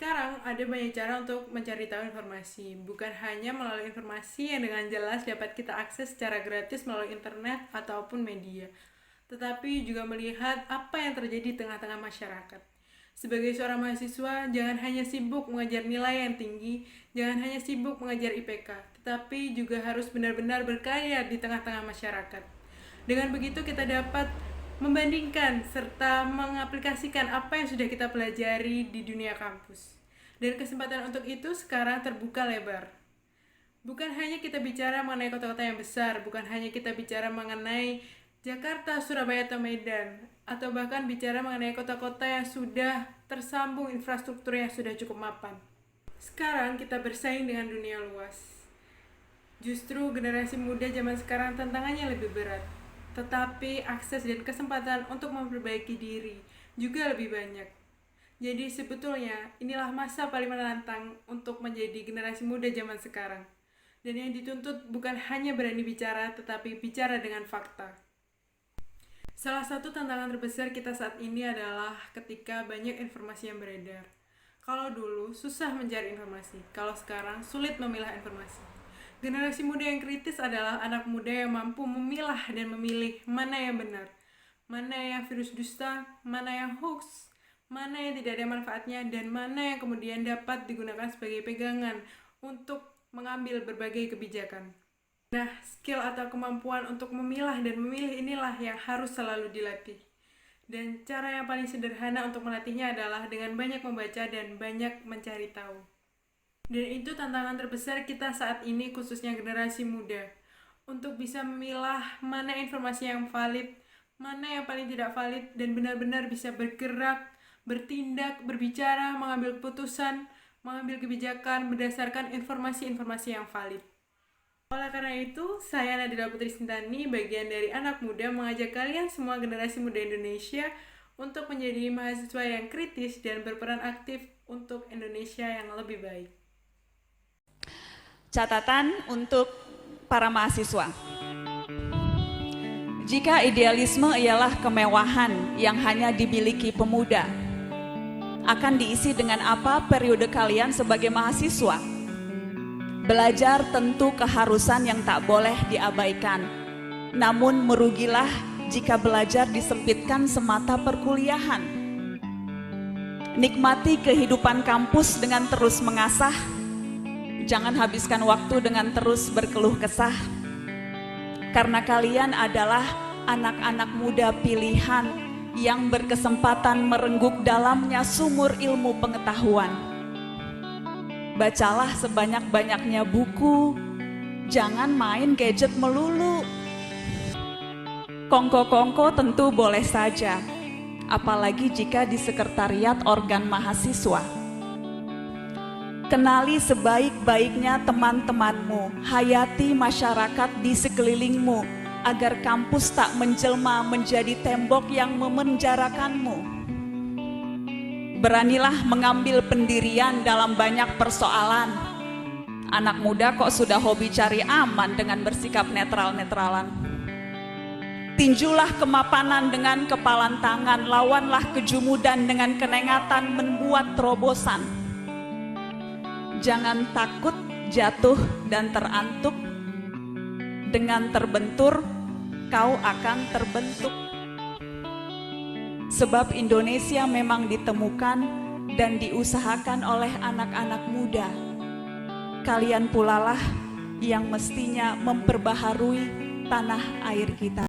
Sekarang ada banyak cara untuk mencari tahu informasi, bukan hanya melalui informasi yang dengan jelas dapat kita akses secara gratis melalui internet ataupun media, tetapi juga melihat apa yang terjadi di tengah-tengah masyarakat. Sebagai seorang mahasiswa, jangan hanya sibuk mengejar nilai yang tinggi, jangan hanya sibuk mengejar IPK, tetapi juga harus benar-benar berkarya di tengah-tengah masyarakat. Dengan begitu kita dapat membandingkan serta mengaplikasikan apa yang sudah kita pelajari di dunia kampus. Dan kesempatan untuk itu sekarang terbuka lebar. Bukan hanya kita bicara mengenai kota-kota yang besar, bukan hanya kita bicara mengenai Jakarta, Surabaya, atau Medan, atau bahkan bicara mengenai kota-kota yang sudah tersambung infrastruktur yang sudah cukup mapan. Sekarang kita bersaing dengan dunia luas. Justru generasi muda zaman sekarang tantangannya lebih berat, tetapi akses dan kesempatan untuk memperbaiki diri juga lebih banyak. Jadi sebetulnya inilah masa paling menantang untuk menjadi generasi muda zaman sekarang. Dan yang dituntut bukan hanya berani bicara, tetapi bicara dengan fakta. Salah satu tantangan terbesar kita saat ini adalah ketika banyak informasi yang beredar. Kalau dulu susah mencari informasi, kalau sekarang sulit memilah informasi. Generasi muda yang kritis adalah anak muda yang mampu memilah dan memilih mana yang benar, mana yang virus dusta, mana yang hoax, mana yang tidak ada manfaatnya, dan mana yang kemudian dapat digunakan sebagai pegangan untuk mengambil berbagai kebijakan. Nah, skill atau kemampuan untuk memilah dan memilih inilah yang harus selalu dilatih. Dan cara yang paling sederhana untuk melatihnya adalah dengan banyak membaca dan banyak mencari tahu. Dan itu tantangan terbesar kita saat ini, khususnya generasi muda, untuk bisa memilah mana informasi yang valid, mana yang paling tidak valid, dan benar-benar bisa bergerak, bertindak, berbicara, mengambil keputusan, mengambil kebijakan berdasarkan informasi-informasi yang valid. Oleh karena itu, saya Nadila Putri Sintani, bagian dari anak muda, mengajak kalian semua generasi muda Indonesia untuk menjadi mahasiswa yang kritis dan berperan aktif untuk Indonesia yang lebih baik. Catatan untuk para mahasiswa. Jika idealisme ialah kemewahan yang hanya dimiliki pemuda, akan diisi dengan apa periode kalian sebagai mahasiswa? Belajar tentu keharusan yang tak boleh diabaikan. Namun merugilah jika belajar disempitkan semata perkuliahan. Nikmati kehidupan kampus dengan terus mengasah. Jangan habiskan waktu dengan terus berkeluh kesah. Karena kalian adalah anak-anak muda pilihan yang berkesempatan merenggut dalamnya sumur ilmu pengetahuan. Bacalah sebanyak-banyaknya buku, jangan main gadget melulu. Kongko-kongko tentu boleh saja, apalagi jika di sekretariat organ mahasiswa. Kenali sebaik-baiknya teman-temanmu, hayati masyarakat di sekelilingmu, agar kampus tak menjelma menjadi tembok yang memenjarakanmu. Beranilah mengambil pendirian dalam banyak persoalan. Anak muda kok sudah hobi cari aman dengan bersikap netral-netralan. Tinjulah kemapanan dengan kepalan tangan, lawanlah kejumudan dengan kenengatan membuat terobosan. Jangan takut jatuh dan terantuk. Dengan terbentur, kau akan terbentuk. Sebab Indonesia memang ditemukan dan diusahakan oleh anak-anak muda. Kalian pulalah yang mestinya memperbaharui tanah air kita.